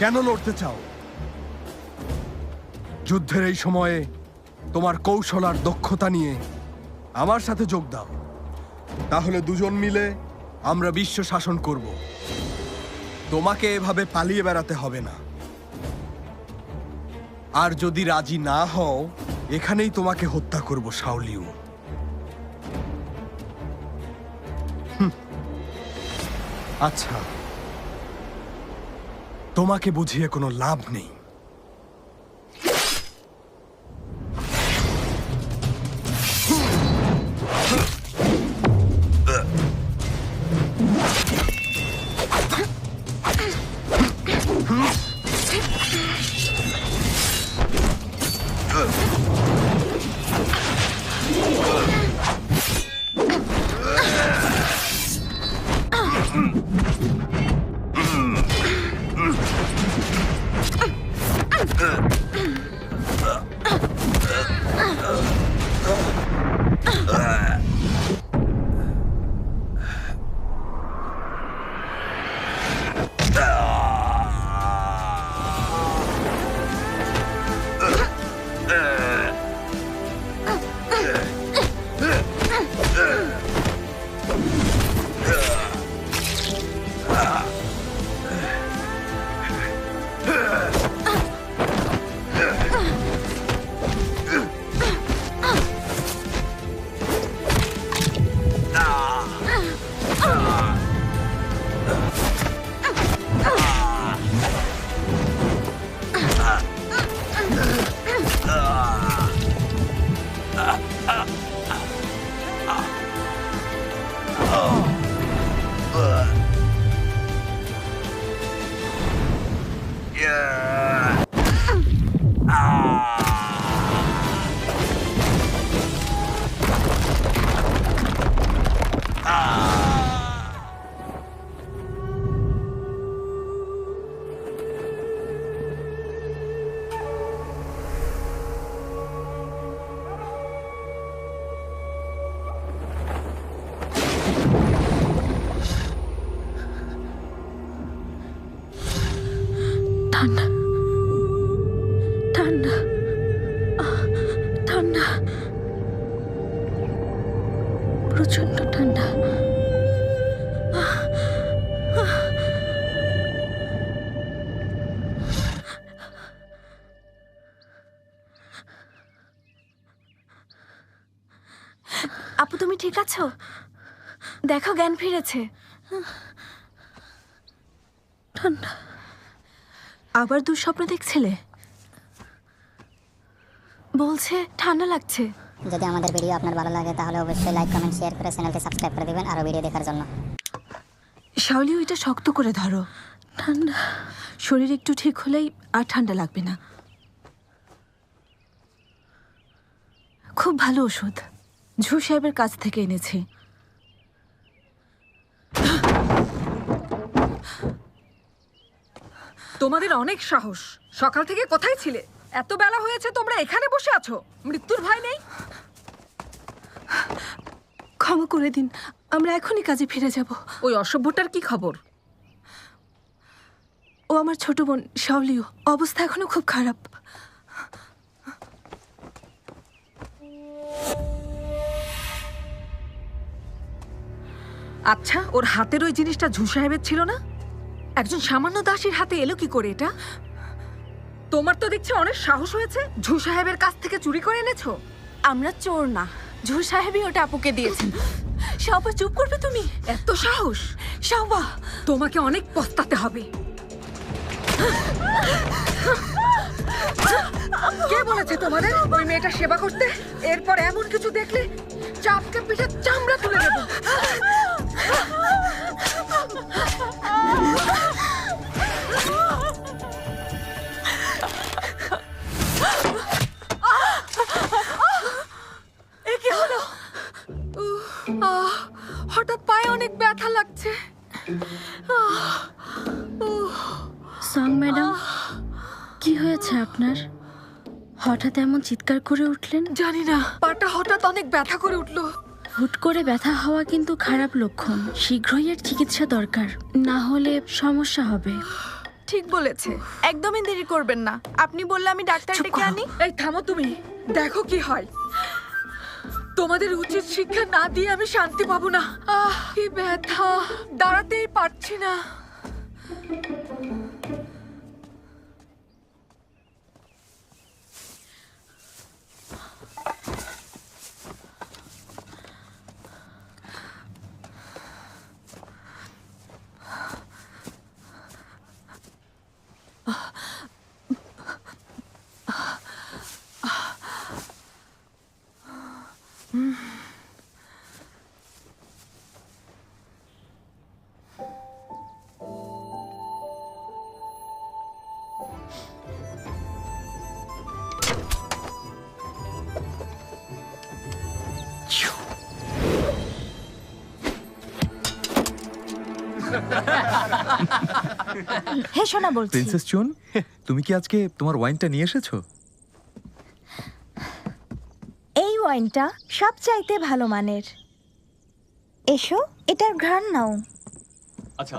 কেন লড়তে চাও? যুদ্ধের এই সময়ে তোমার কৌশল আর দক্ষতা নিয়ে আমার সাথে যোগ দাও। তাহলে দুজন মিলে আমরা বিশ্ব শাসন করব। তোমাকে এভাবে পালিয়ে বেড়াতে হবে না। আর যদি রাজি না হও, এখানেই তোমাকে হত্যা করব শাও লিউ। আচ্ছা, তোমাকে বুঝিয়ে কোনো লাভ নেই। ঠান্ডা ঠান্ডা ঠান্ডা, প্রচন্ড ঠান্ডা। আপু, তুমি ঠিক আছো? দেখো, জ্ঞান ফিরেছে। ঠান্ডা। আবার দুঃস্বপ্ন দেখছিলে? বলছে ঠান্ডা লাগছে। যদি আমাদের ভিডিও আপনার ভালো লাগে তাহলে অবশ্যই লাইক, কমেন্ট, শেয়ার করে চ্যানেলটি সাবস্ক্রাইব করে দিবেন আরো ভিডিও দেখার জন্য। শাওলিও, এটা শক্ত করে ধরো। ঠান্ডা। শরীর একটু ঠিক হলেই আর ঠান্ডা লাগবে না। খুব ভালো ওষুধ, ঝু সাহেবের কাছ থেকে এনেছি। তোমাদের অনেক সাহস। সকাল থেকে কোথায় ছিলে? এত বেলা হয়েছে তোমরা এখানে বসে আছো? মৃত্যুর ভয় নেই? ক্ষমা করে দিন, আমরা এখনই কাজে ফিরে যাব। ওই অসভ্যটার কি খবর? ও আমার ছোট বোন শাওলিও, অবস্থা এখনো খুব খারাপ। আচ্ছা, ওর হাতের ওই জিনিসটা ঝু সাহেবের ছিল না? একজন সামান্য দাসীর হাতে এলো কি করে এটা? তোমার তো দেখছি অনেক সাহস হয়েছে। ঝু সাহেবের কাছ থেকে চুরি করে এনেছো? আমরা চোর না, ঝু সাহেবই ওটা আপুকে দিয়েছেন। শাওবা, চুপ করবে তুমি? এত সাহস! শাওবা, তোমাকে অনেক পস্তাতে হবে। কে বলেছে তোমাদের ওই মেয়েটা সেবা করতে? এরপর এমন কিছু দেখলে চাপকে পিঠে চামড়া তুলে দেবো। হঠাৎ পায়ে অনেক ব্যথা লাগছে। সং ম্যাডাম, কি হয়েছে আপনার? হঠাৎ এমন চিৎকার করে উঠলেন? জানি না, পাটা হঠাৎ অনেক ব্যথা করে উঠলো। হুট করে ব্যথা হওয়া কিন্তু খারাপ লক্ষণ। শীঘ্রই এর চিকিৎসা দরকার, না হলে সমস্যা হবে। ঠিক বলেছে, একদমই দেরি করবেন না। আপনি বললে আমি ডাক্তার ডেকে আনি। এই থামো তুমি, দেখো কি হয়। তোমাদের উচিত শিক্ষা না দিয়ে আমি শান্তি পাবো না। কি ব্যথা, দাঁড়াতেই পারছি না। হে শোনা বলছি। প্রিন্সেস চুন, তুমি কি আজকে তোমার ওয়াইনটা নিয়ে এসেছো? এই ওয়াইনটা সবচাইতে ভালো মানের। এসো, এটার ঘ্রাণ নাও। আচ্ছা